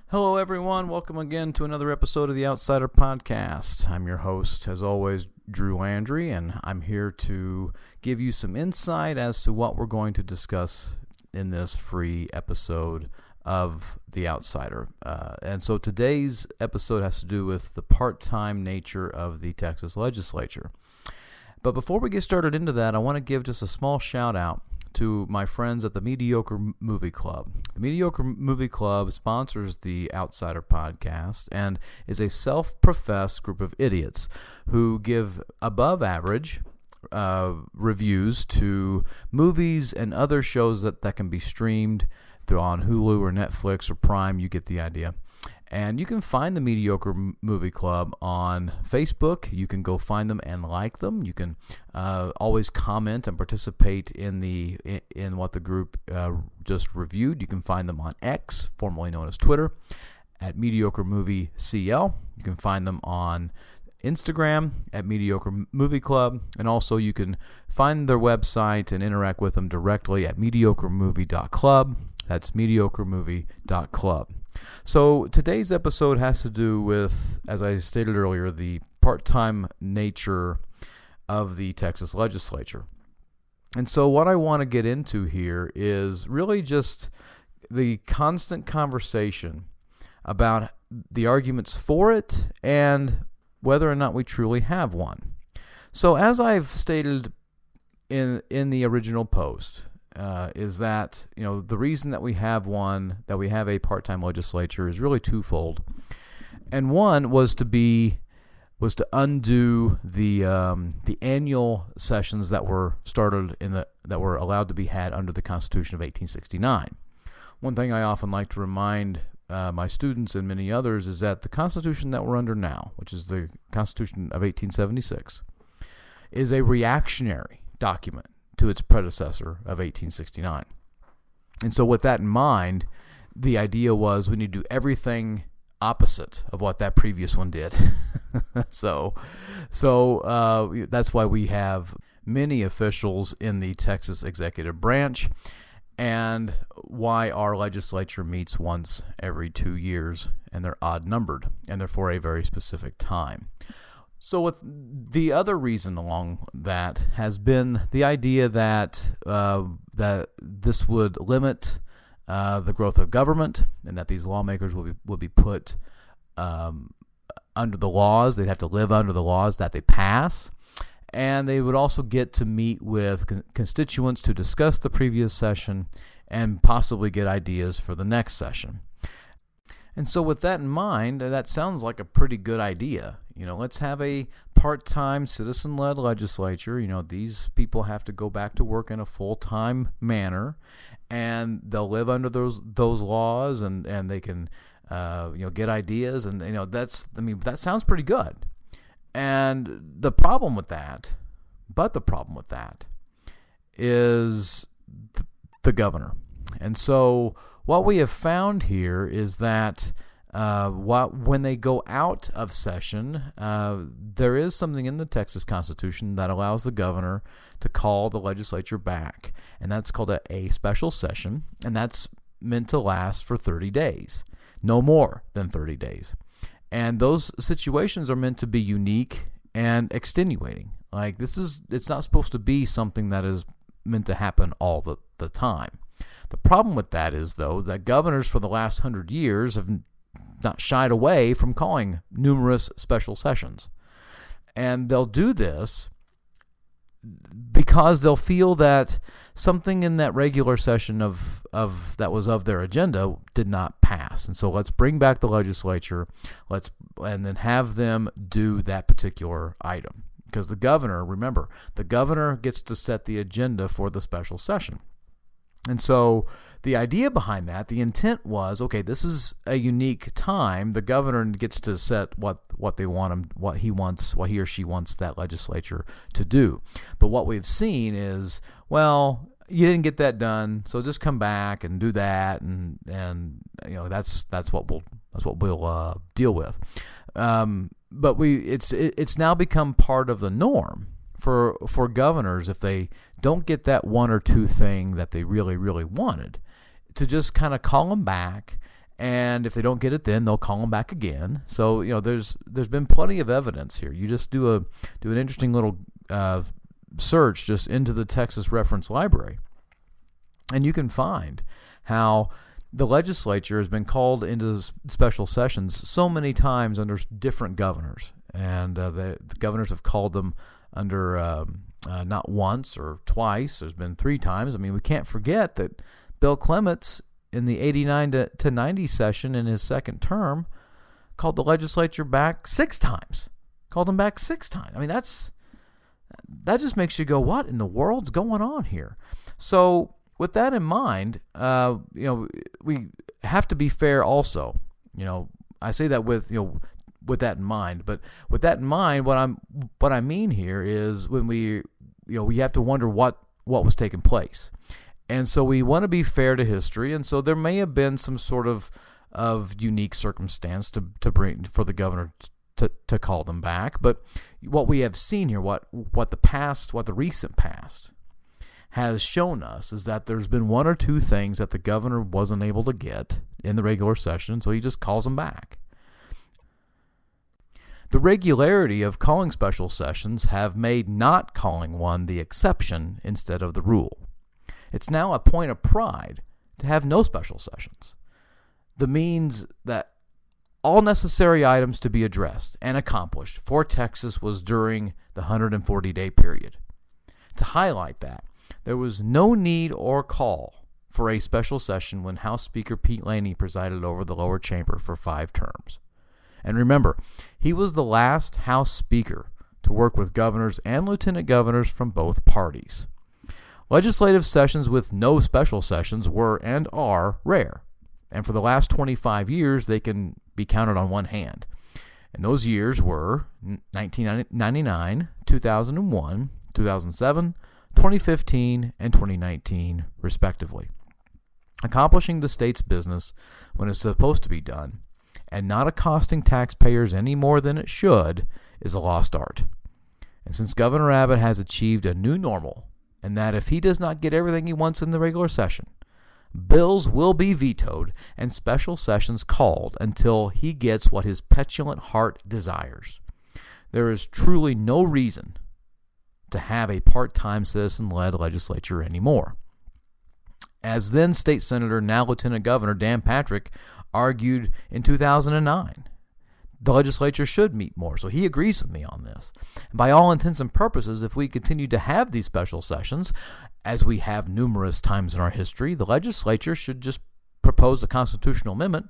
Hello, everyone. Welcome again to another episode of the Outsider Podcast. I'm your host, as always, Drew Landry, and I'm here to give you some insight as to what we're going to discuss in this free episode of The Outsider. And so today's episode has to do with the part-time nature of the Texas legislature. But before we get started into that, I want to give just a small shout-out to my friends at the Mediocre Movie Club. The Mediocre Movie Club sponsors the Outsider Podcast and is a self-professed group of idiots who give above-average reviews to movies and other shows that can be streamed through on Hulu or Netflix or Prime. You get the idea. And you can find the Mediocre Movie Club on Facebook. You can go find them and like them. You can always comment and participate in what the group just reviewed. You can find them on X, formerly known as Twitter, at Mediocre Movie CL. You can find them on Instagram at Mediocre Movie Club. And also you can find their website and interact with them directly at mediocremovie.club. That's mediocremovie.club. So today's episode has to do with, as I stated earlier, the part-time nature of the Texas legislature. And so what I want to get into here is really just the constant conversation about the arguments for it and whether or not we truly have one. So as I've stated in the original post, is that, the reason that we have a part-time legislature is really twofold. And one was to undo the annual sessions that were started that were allowed to be had under the Constitution of 1869. One thing I often like to remind my students and many others is that the Constitution that we're under now, which is the Constitution of 1876, is a reactionary document to its predecessor of 1869. And so with that in mind, the idea was we need to do everything opposite of what that previous one did. So that's why we have many officials in the Texas executive branch and why our legislature meets once every 2 years, and they're odd-numbered, and they're for a very specific time. So with the other reason along that has been the idea that this would limit the growth of government, and that these lawmakers will be put under the laws. They'd have to live under the laws that they pass, and they would also get to meet with constituents to discuss the previous session and possibly get ideas for the next session. And so with that in mind, that sounds like a pretty good idea. Let's have a part-time citizen-led legislature. These people have to go back to work in a full-time manner, and they'll live under those laws, and they can get ideas, and that sounds pretty good. And the problem with that is the governor. And so what we have found here is that when they go out of session, there is something in the Texas Constitution that allows the governor to call the legislature back, and that's called a special session, and that's meant to last for 30 days, no more than 30 days. And those situations are meant to be unique and extenuating. Like it's not supposed to be something that is meant to happen all the time. The problem with that is, though, that governors for the last 100 years have not shied away from calling numerous special sessions. And they'll do this because they'll feel that something in that regular session of that was of their agenda did not pass. And so let's bring back the legislature, and then have them do that particular item. Because the governor gets to set the agenda for the special session. And so the idea behind that, the intent was, okay, this is a unique time. The governor gets to set what they want him, what he or she wants that legislature to do. But what we've seen is, well, you didn't get that done, so just come back and do that, and that's what we'll deal with. But it's now become part of the norm for governors, if they don't get that one or two thing that they really, really wanted, to just kind of call them back And if they don't get it then, they'll call them back again. So, there's been plenty of evidence here. You just do an interesting little search just into the Texas Reference Library, and you can find how the legislature has been called into special sessions so many times under different governors. And the governors have called them under not once or twice. There's been 3 times. I mean, we can't forget that Bill Clements, in the 89 to 90 session in his second term, called the legislature back 6 times. Called them back 6 times. I mean, that just makes you go, what in the world's going on here? So with that in mind, we have to be fair also. I say that with that in mind, but with that in mind, what I mean here is when we have to wonder what was taking place. And so we want to be fair to history, and so there may have been some sort of unique circumstance to bring for the governor to call them back. But what we have seen here, what the recent past has shown us, is that there's been 1 or 2 things that the governor wasn't able to get in the regular session, so he just calls them back. The regularity of calling special sessions have made not calling one the exception instead of the rule. It's now a point of pride to have no special sessions. That means that all necessary items to be addressed and accomplished for Texas was during the 140-day period. To highlight that, there was no need or call for a special session when House Speaker Pete Laney presided over the lower chamber for 5 terms. And remember, he was the last House Speaker to work with governors and lieutenant governors from both parties. Legislative sessions with no special sessions were and are rare, and for the last 25 years they can be counted on one hand. And those years were 1999, 2001, 2007, 2015, and 2019, respectively. Accomplishing the state's business when it's supposed to be done, and not accosting taxpayers any more than it should, is a lost art. And since Governor Abbott has achieved a new normal, and that if he does not get everything he wants in the regular session, bills will be vetoed and special sessions called until he gets what his petulant heart desires, there is truly no reason to have a part-time citizen-led legislature anymore. As then State Senator, now Lieutenant Governor Dan Patrick argued in 2009, the legislature should meet more, so he agrees with me on this. And by all intents and purposes, if we continue to have these special sessions, as we have numerous times in our history, the legislature should just propose a constitutional amendment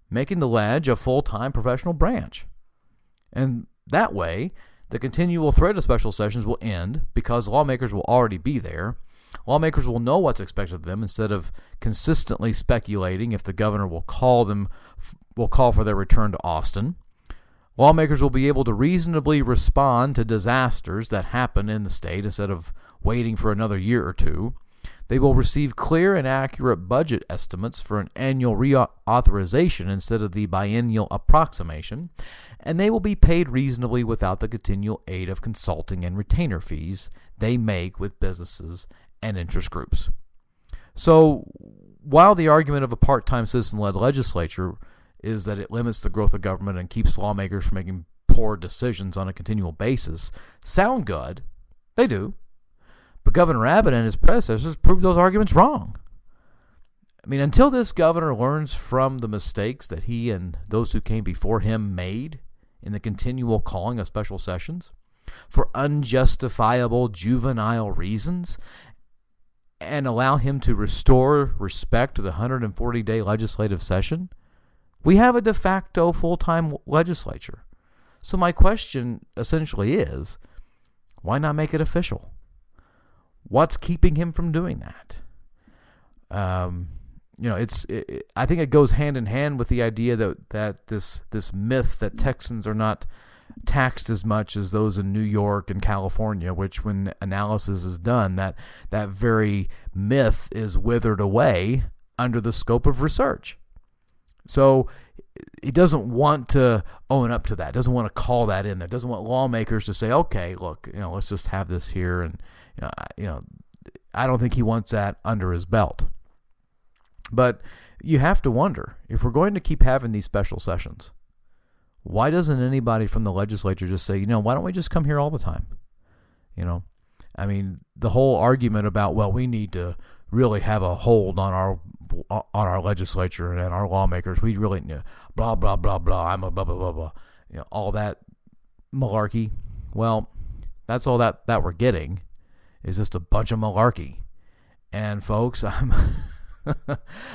making the ledge a full-time professional branch. And that way, the continual threat of special sessions will end because lawmakers will already be there. Lawmakers will know what's expected of them instead of consistently speculating if the governor will call for their return to Austin. Lawmakers will be able to reasonably respond to disasters that happen in the state instead of waiting for another year or 2. They will receive clear and accurate budget estimates for an annual reauthorization instead of the biennial approximation, and they will be paid reasonably without the continual aid of consulting and retainer fees they make with businesses and interest groups. So, while the argument of a part-time citizen-led legislature is that it limits the growth of government and keeps lawmakers from making poor decisions on a continual basis, sound good, they do. But Governor Abbott and his predecessors proved those arguments wrong. I mean, until this governor learns from the mistakes that he and those who came before him made in the continual calling of special sessions for unjustifiable juvenile reasons, and allow him to restore respect to the 140-day legislative session, we have a de facto full-time legislature. So my question essentially is, why not make it official? What's keeping him from doing that? I think it goes hand in hand with the idea that this myth that Texans are not taxed as much as those in New York and California, which when analysis is done, that very myth is withered away under the scope of research. So he doesn't want to own up to that, doesn't want to call that in there, doesn't want lawmakers to say, okay, look, let's just have this here. And, I don't think he wants that under his belt. But you have to wonder, if we're going to keep having these special sessions, why doesn't anybody from the legislature just say, why don't we just come here all the time? I mean, the whole argument about, well, we need to really have a hold on our legislature and our lawmakers. We really blah blah blah blah. I'm a blah blah blah blah. All that malarkey. Well, that's all that we're getting is just a bunch of malarkey. And folks,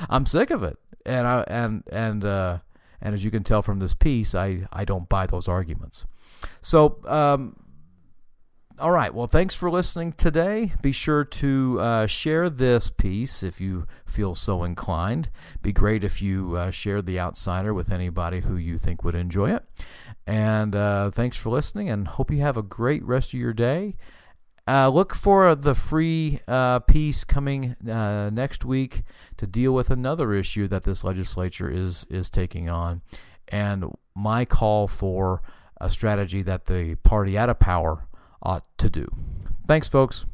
I'm sick of it. And as you can tell from this piece, I don't buy those arguments. So, all right. Well, thanks for listening today. Be sure to share this piece if you feel so inclined. Be great if you shared The Outsider with anybody who you think would enjoy it. And thanks for listening, and hope you have a great rest of your day. Look for the free piece coming next week to deal with another issue that this legislature is taking on, and my call for a strategy that the party out of power ought to do. Thanks, folks.